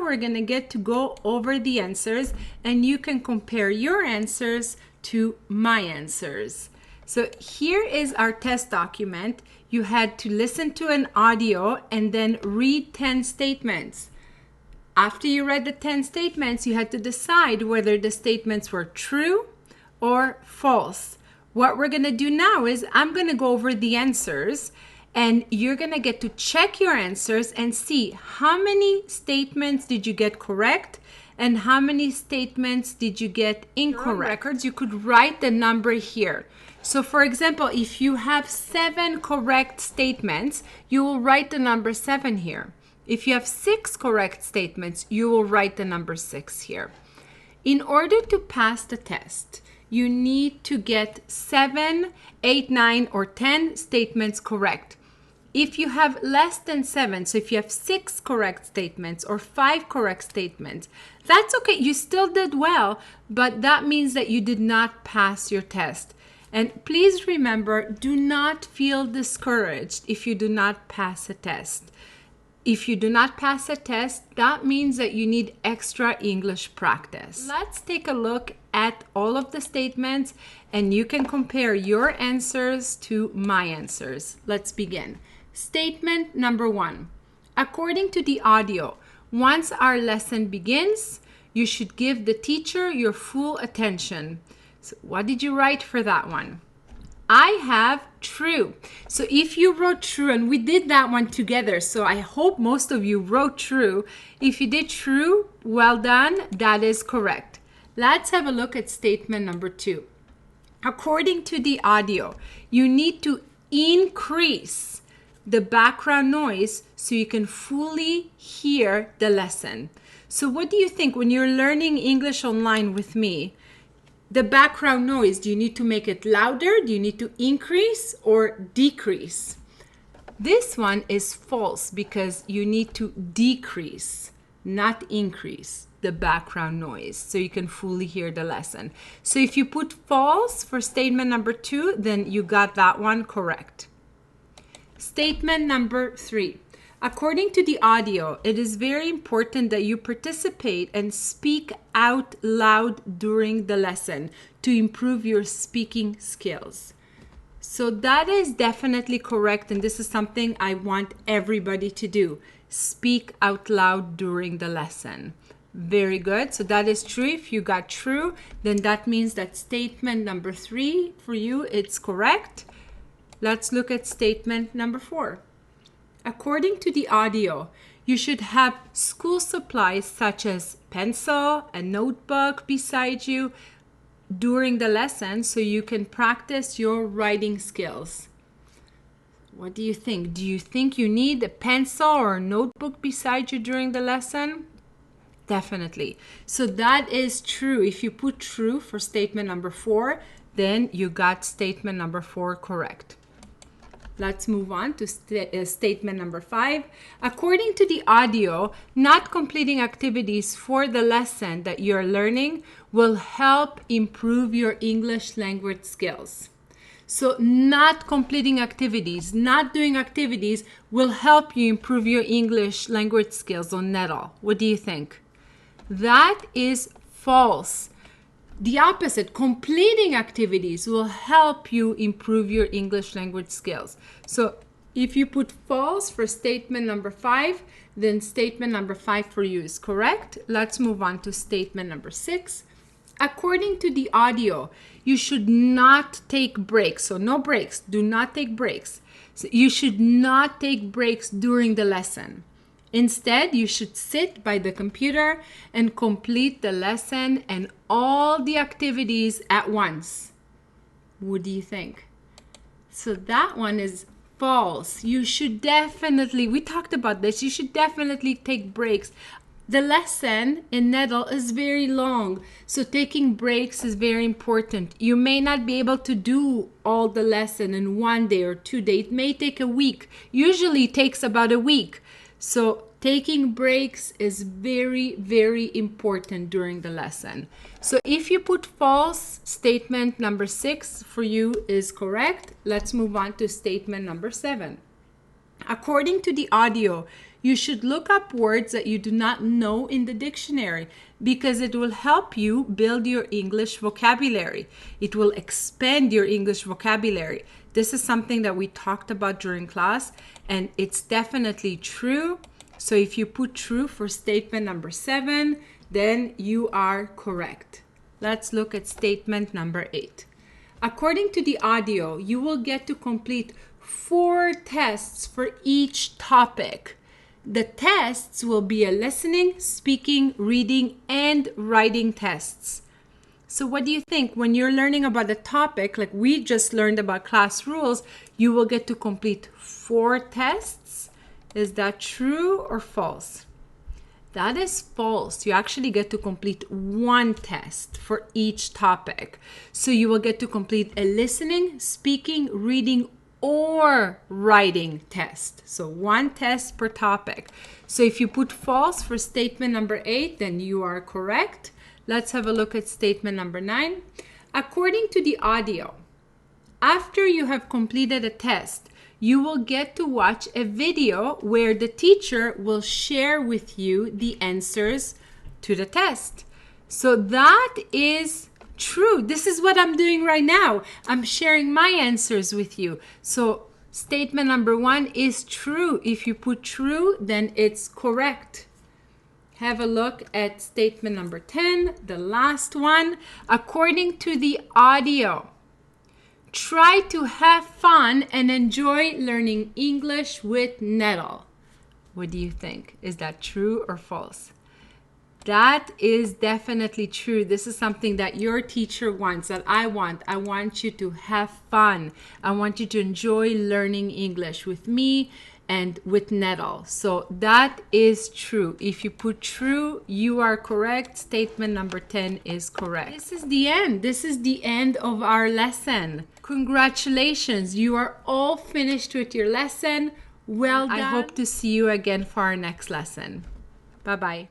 we're going to get to go over the answers, and you can compare your answers to my answers. So here is our test document. You had to listen to an audio and then read 10 statements. After you read the 10 statements, you had to decide whether the statements were true or false. What we're going to do now is I'm going to go over the answers, and you're going to get to check your answers and see how many statements did you get correct and how many statements did you get incorrect. Records, you could write the number here. So for example, if you have 7 correct statements, you will write the number 7 here. If you have 6 correct statements, you will write the number 6 here. In order to pass the test, you need to get 7, 8, 9, or 10 statements correct. If you have less than 7, so if you have 6 correct statements or 5 correct statements, that's okay. You still did well, but that means that you did not pass your test. And please remember, do not feel discouraged if you do not pass a test. If you do not pass a test, that means that you need extra English practice. Let's take a look at all of the statements, and you can compare your answers to my answers. Let's begin. Statement number 1. According to the audio, once our lesson begins, you should give the teacher your full attention. So what did you write for that one? I have true. So if you wrote true, and we did that one together, so I hope most of you wrote true. If you did true, well done, that is correct. Let's have a look at statement number 2. According to the audio, you need to increase the background noise so you can fully hear the lesson. So what do you think when you're learning English online with me? The background noise, do you need to make it louder? Do you need to increase or decrease? This one is false because you need to decrease, not increase the background noise so you can fully hear the lesson. So if you put false for statement number 2, then you got that one correct. Statement number 3. According to the audio, it is very important that you participate and speak out loud during the lesson to improve your speaking skills. So that is definitely correct, and this is something I want everybody to do. Speak out loud during the lesson. Very good. So that is true. If you got true, then that means that statement number 3 for you, it's correct. Let's look at statement number 4. According to the audio, you should have school supplies such as pencil and notebook beside you during the lesson so you can practice your writing skills. What do you think? Do you think you need a pencil or a notebook beside you during the lesson? Definitely. So that is true. If you put true for statement number 4, then you got statement number 4 correct. Let's move on to statement number 5. According to the audio, not completing activities for the lesson that you're learning will help improve your English language skills. So not completing activities, not doing activities will help you improve your English language skills on NETOL. What do you think? That is false. The opposite, completing activities will help you improve your English language skills. So if you put false for statement number 5, then statement number 5 for you is correct. Let's move on to statement number 6. According to the audio, you should not take breaks. So no breaks. Do not take breaks. So you should not take breaks during the lesson. Instead, you should sit by the computer and complete the lesson and all the activities at once. What do you think? So that one is false. You should definitely, we talked about this, you should definitely take breaks. The lesson in NETOL is very long, so taking breaks is very important. You may not be able to do all the lesson in 1 day or 2 days. It may take a week. Usually it takes about a week. So taking breaks is very, very important during the lesson. So if you put false, statement number 6 for you is correct. Let's move on to statement number 7. According to the audio, you should look up words that you do not know in the dictionary because it will help you build your English vocabulary. It will expand your English vocabulary. This is something that we talked about during class, and it's definitely true. So if you put true for statement number 7, then you are correct. Let's look at statement number 8. According to the audio, you will get to complete 4 tests for each topic. The tests will be a listening, speaking, reading, and writing tests. So what do you think? When you're learning about a topic, like we just learned about class rules, you will get to complete 4 tests. Is that true or false? That is false. You actually get to complete 1 test for each topic. So you will get to complete a listening, speaking, reading, or writing test. So 1 test per topic. So if you put false for statement number 8, then you are correct. Let's have a look at statement number 9. According to the audio, after you have completed a test, you will get to watch a video where the teacher will share with you the answers to the test. So that is true. This is what I'm doing right now. I'm sharing my answers with you. So statement number 1 is true. If you put true, then it's correct. Have a look at statement number 10, the last one. According to the audio, try to have fun and enjoy learning English with NETOL. What do you think? Is that true or false? That is definitely true. This is something that your teacher wants, that I want. I want you to have fun. I want you to enjoy learning English with me and with NETOL. So that is true. If you put true, you are correct. Statement number 10 is correct. This is the end. This is the end of our lesson. Congratulations. You are all finished with your lesson. Well done. I hope to see you again for our next lesson. Bye-bye.